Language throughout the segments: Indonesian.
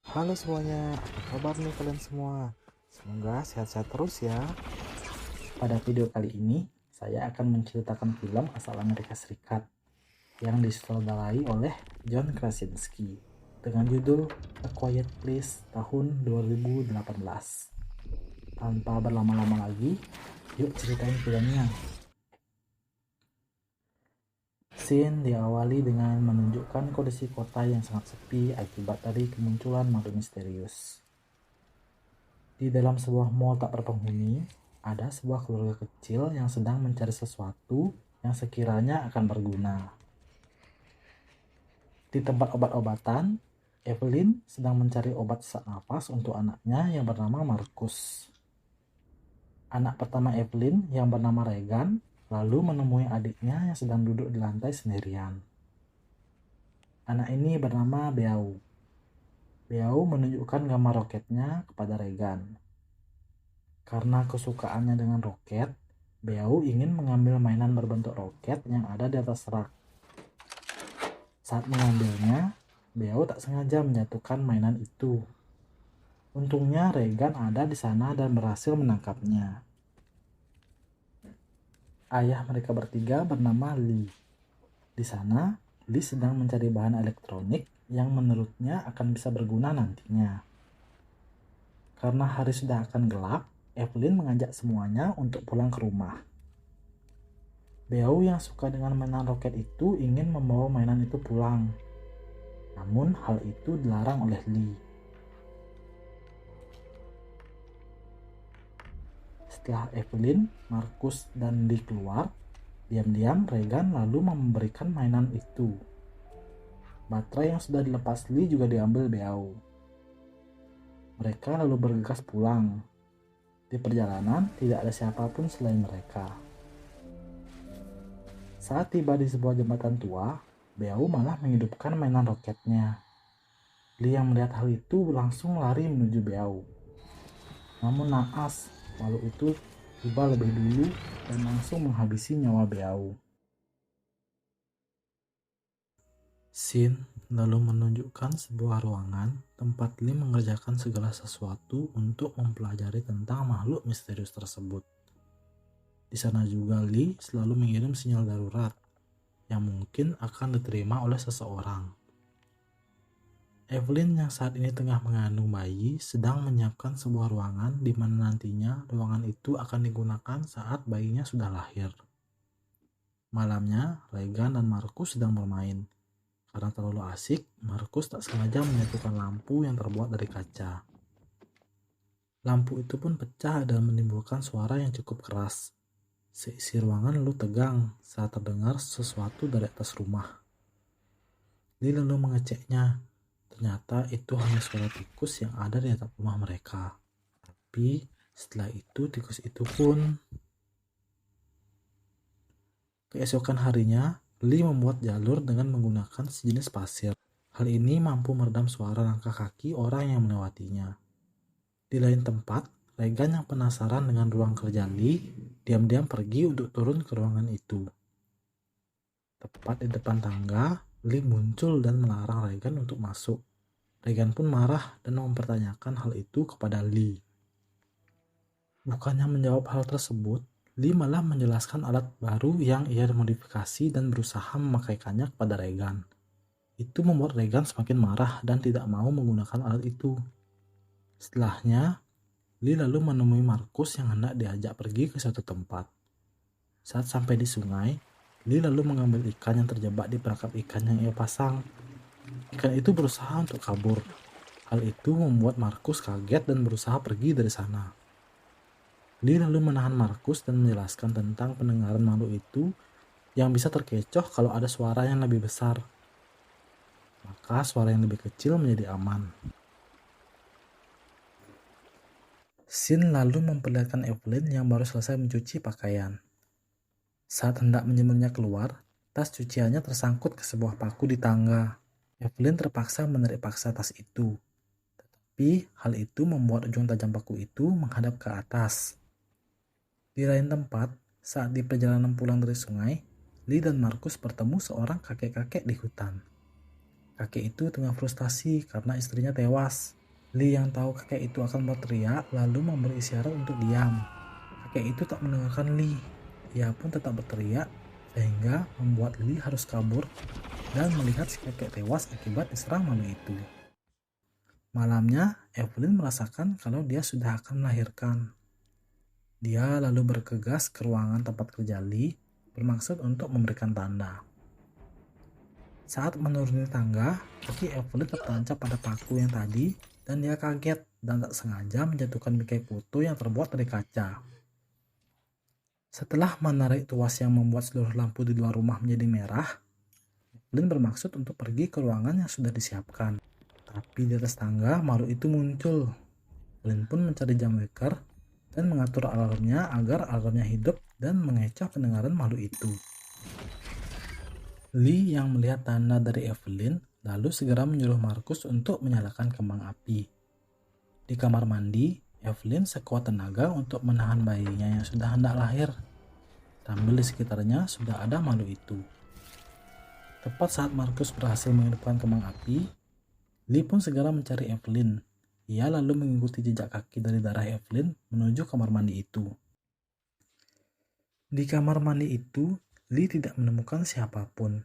Halo semuanya, apa kabar nih kalian semua? Semoga sehat-sehat terus ya. Pada video kali ini, saya akan menceritakan film asal Amerika Serikat yang disutradarai oleh John Krasinski dengan judul A Quiet Place tahun 2018. Tanpa berlama-lama lagi, yuk ceritain filmnya. Scene diawali dengan menunjukkan kondisi kota yang sangat sepi akibat dari kemunculan makhluk misterius. Di dalam sebuah mall tak berpenghuni, ada sebuah keluarga kecil yang sedang mencari sesuatu yang sekiranya akan berguna. Di tempat obat-obatan, Evelyn sedang mencari obat sesak nafas untuk anaknya yang bernama Marcus. Anak pertama Evelyn yang bernama Regan lalu menemui adiknya yang sedang duduk di lantai sendirian. Anak ini bernama Beau. Beau menunjukkan gambar roketnya kepada Regan. Karena kesukaannya dengan roket, Beau ingin mengambil mainan berbentuk roket yang ada di atas rak. Saat mengambilnya, Beau tak sengaja menjatuhkan mainan itu. Untungnya Regan ada di sana dan berhasil menangkapnya. Ayah mereka bertiga bernama Lee. Di sana, Lee sedang mencari bahan elektronik yang menurutnya akan bisa berguna nantinya. Karena hari sudah akan gelap, Evelyn mengajak semuanya untuk pulang ke rumah. Beau yang suka dengan mainan roket itu ingin membawa mainan itu pulang. Namun hal itu dilarang oleh Lee. Setelah Evelyn, Marcus, dan Lee keluar, diam-diam Regan lalu memberikan mainan itu. Baterai yang sudah dilepas Lee juga diambil Beau. Mereka lalu bergegas pulang. Di perjalanan, tidak ada siapapun selain mereka. Saat tiba di sebuah jembatan tua, Beau malah menghidupkan mainan roketnya. Lee yang melihat hal itu langsung lari menuju Beau. Namun naas, makhluk itu tiba lebih dulu dan langsung menghabisi nyawa Beau. Scene lalu menunjukkan sebuah ruangan tempat Lee mengerjakan segala sesuatu untuk mempelajari tentang makhluk misterius tersebut. Di sana juga Lee selalu mengirim sinyal darurat yang mungkin akan diterima oleh seseorang. Evelyn yang saat ini tengah mengandung bayi sedang menyiapkan sebuah ruangan di mana nantinya ruangan itu akan digunakan saat bayinya sudah lahir. Malamnya, Regan dan Marcus sedang bermain. Karena terlalu asik, Marcus tak sengaja menyatukan lampu yang terbuat dari kaca. Lampu itu pun pecah dan menimbulkan suara yang cukup keras. Seisi ruangan lalu tegang saat terdengar sesuatu dari atas rumah. Lee lalu mengeceknya. Ternyata itu hanya suara tikus yang ada di atap rumah mereka. Tapi setelah itu tikus itu pun... Keesokan harinya, Lee membuat jalur dengan menggunakan sejenis pasir. Hal ini mampu meredam suara langkah kaki orang yang melewatinya. Di lain tempat, Regan yang penasaran dengan ruang kerja Lee diam-diam pergi untuk turun ke ruangan itu. Tepat di depan tangga, Lee muncul dan melarang Regan untuk masuk. Regan pun marah dan mempertanyakan hal itu kepada Lee. Bukannya menjawab hal tersebut, Lee malah menjelaskan alat baru yang ia modifikasi dan berusaha memakaikannya kepada Regan. Itu membuat Regan semakin marah dan tidak mau menggunakan alat itu. Setelahnya, Lee lalu menemui Marcus yang hendak diajak pergi ke suatu tempat. Saat sampai di sungai, Lee lalu mengambil ikan yang terjebak di perangkap ikan yang ia pasang. Ikan itu berusaha untuk kabur. Hal itu membuat Marcus kaget dan berusaha pergi dari sana. Lee lalu menahan Marcus dan menjelaskan tentang pendengaran makhluk itu yang bisa terkecoh kalau ada suara yang lebih besar. Maka suara yang lebih kecil menjadi aman. Scene lalu memperlihatkan Evelyn yang baru selesai mencuci pakaian. Saat hendak menjemurnya keluar, tas cuciannya tersangkut ke sebuah paku di tangga. Evelyn terpaksa menarik paksa tas itu. Tetapi hal itu membuat ujung tajam paku itu menghadap ke atas. Di lain tempat, saat di perjalanan pulang dari sungai, Lee dan Marcus bertemu seorang kakek-kakek di hutan. Kakek itu tengah frustasi karena istrinya tewas. Lee yang tahu kakek itu akan berteriak lalu memberi isyarat untuk diam. Kakek itu tak mendengarkan Lee. Ia pun tetap berteriak sehingga membuat Lee harus kabur dan melihat si kakek tewas akibat diserang malu itu. Malamnya, Evelyn merasakan kalau dia sudah akan melahirkan. Dia lalu bergegas ke ruangan tempat kerja Lee bermaksud untuk memberikan tanda. Saat menuruni tangga, kaki Evelyn tertancap pada paku yang tadi dan dia kaget dan tak sengaja menjatuhkan bingkai foto yang terbuat dari kaca. Setelah menarik tuas yang membuat seluruh lampu di luar rumah menjadi merah, Evelyn bermaksud untuk pergi ke ruangan yang sudah disiapkan. Tapi di atas tangga, makhluk itu muncul. Evelyn pun mencari jam waker dan mengatur alarmnya agar alarmnya hidup dan mengecoh pendengaran makhluk itu. Lee yang melihat tanda dari Evelyn lalu segera menyuruh Markus untuk menyalakan kembang api. Di kamar mandi, Evelyn sekuat tenaga untuk menahan bayinya yang sudah hendak lahir. Sambil di sekitarnya sudah ada makhluk itu. Tepat saat Markus berhasil menghidupkan kembang api, Lee pun segera mencari Evelyn. Ia lalu mengikuti jejak kaki dari darah Evelyn menuju kamar mandi itu. Di kamar mandi itu, Lee tidak menemukan siapapun.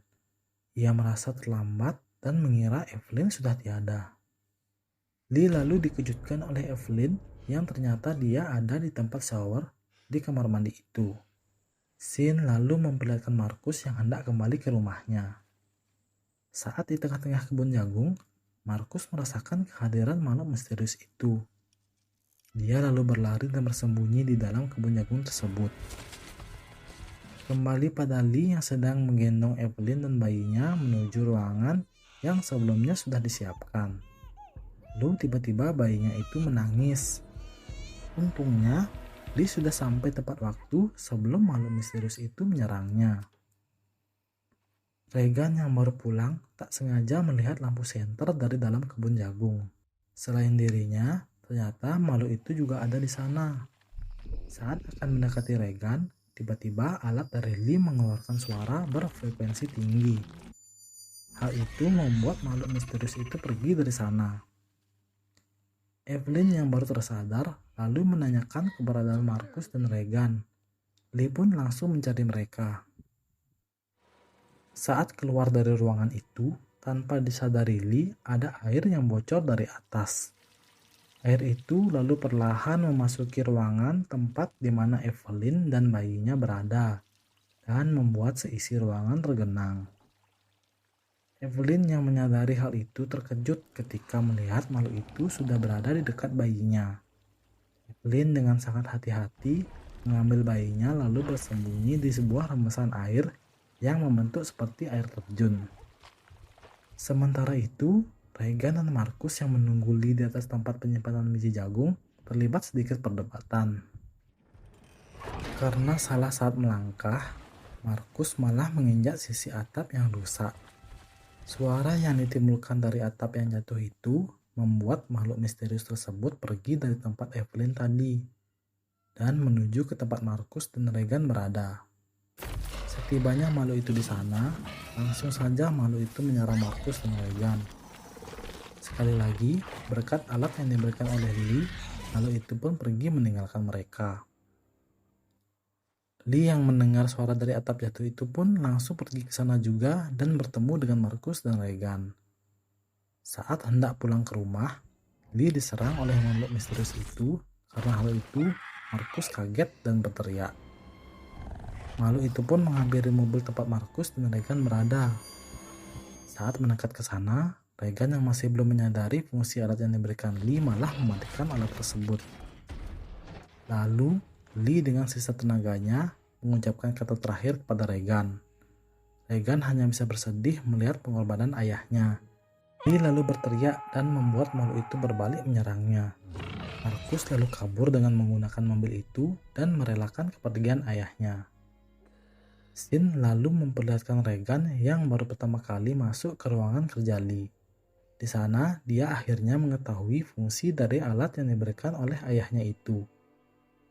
Ia merasa terlambat dan mengira Evelyn sudah tiada. Lee lalu dikejutkan oleh Evelyn yang ternyata dia ada di tempat shower di kamar mandi itu. Sin lalu memperlihatkan Markus yang hendak kembali ke rumahnya. Saat di tengah-tengah kebun jagung, Markus merasakan kehadiran makhluk misterius itu. Dia lalu berlari dan bersembunyi di dalam kebun jagung tersebut. Kembali pada Lee yang sedang menggendong Evelyn dan bayinya menuju ruangan yang sebelumnya sudah disiapkan. Lalu tiba-tiba bayinya itu menangis. Untungnya, Lee sudah sampai tepat waktu sebelum makhluk misterius itu menyerangnya. Regan yang baru pulang tak sengaja melihat lampu senter dari dalam kebun jagung. Selain dirinya, ternyata makhluk itu juga ada di sana. Saat akan mendekati Regan, tiba-tiba alat dari Lee mengeluarkan suara berfrekuensi tinggi. Hal itu membuat makhluk misterius itu pergi dari sana. Evelyn yang baru tersadar lalu menanyakan keberadaan Markus dan Regan. Lee pun langsung mencari mereka. Saat keluar dari ruangan itu, tanpa disadari Lee, ada air yang bocor dari atas. Air itu lalu perlahan memasuki ruangan tempat di mana Evelyn dan bayinya berada dan membuat seisi ruangan tergenang. Evelyn yang menyadari hal itu terkejut ketika melihat makhluk itu sudah berada di dekat bayinya. Evelyn dengan sangat hati-hati mengambil bayinya lalu bersembunyi di sebuah rembesan air yang membentuk seperti air terjun. Sementara itu, Regan dan Markus yang menunggu Lee di atas tempat penyimpanan biji jagung terlibat sedikit perdebatan. Karena salah saat melangkah, Markus malah menginjak sisi atap yang rusak. Suara yang ditimbulkan dari atap yang jatuh itu membuat makhluk misterius tersebut pergi dari tempat Evelyn tadi dan menuju ke tempat Markus dan Regan berada. Setibanya makhluk itu di sana, langsung saja makhluk itu menyerang Markus dan Regan. Sekali lagi, berkat alat yang diberikan oleh Lee, makhluk itu pun pergi meninggalkan mereka. Lee yang mendengar suara dari atap jatuh itu pun langsung pergi ke sana juga dan bertemu dengan Markus dan Regan. Saat hendak pulang ke rumah, Lee diserang oleh makhluk misterius itu. Karena hal itu, Markus kaget dan berteriak. Makhluk itu pun menghampiri mobil tempat Markus dan Regan berada. Saat mendekat ke sana, Regan yang masih belum menyadari fungsi alat yang diberikan Lee malah mematikan alat tersebut. Lalu, Lee dengan sisa tenaganya mengucapkan kata terakhir kepada Regan. Regan hanya bisa bersedih melihat pengorbanan ayahnya. Lee lalu berteriak dan membuat makhluk itu berbalik menyerangnya. Markus lalu kabur dengan menggunakan mobil itu dan merelakan kepergian ayahnya. Sin lalu memperlihatkan Regan yang baru pertama kali masuk ke ruangan kerja Lee. Di sana, dia akhirnya mengetahui fungsi dari alat yang diberikan oleh ayahnya itu.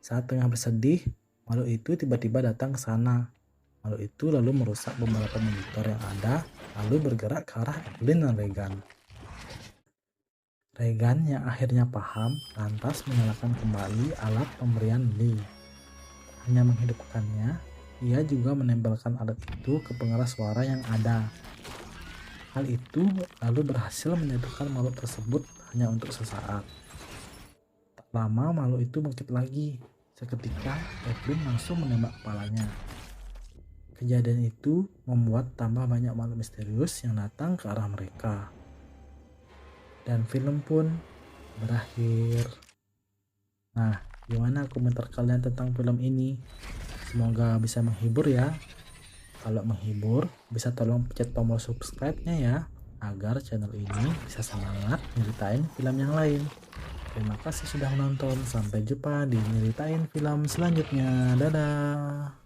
Saat tengah bersedih, makhluk itu tiba-tiba datang ke sana. Makhluk itu lalu merusak beberapa monitor yang ada, lalu bergerak ke arah Evelyn dan Regan. Regan yang akhirnya paham lantas menyalakan kembali alat pemberian Lee. Hanya menghidupkannya, ia juga menempelkan alat itu ke pengeras suara yang ada. Hal itu lalu berhasil menyatukan makhluk tersebut hanya untuk sesaat. Tak lama makhluk itu bangkit lagi. Seketika Evelyn langsung menembak kepalanya. Kejadian itu membuat tambah banyak makhluk misterius yang datang ke arah mereka. Dan film pun berakhir. Nah, gimana komentar kalian tentang film ini? Semoga bisa menghibur ya. Kalau menghibur, bisa tolong pencet tombol subscribe-nya ya, agar channel ini bisa semangat nyeritain film yang lain. Terima kasih sudah menonton. Sampai jumpa di nyeritain film selanjutnya. Dadah.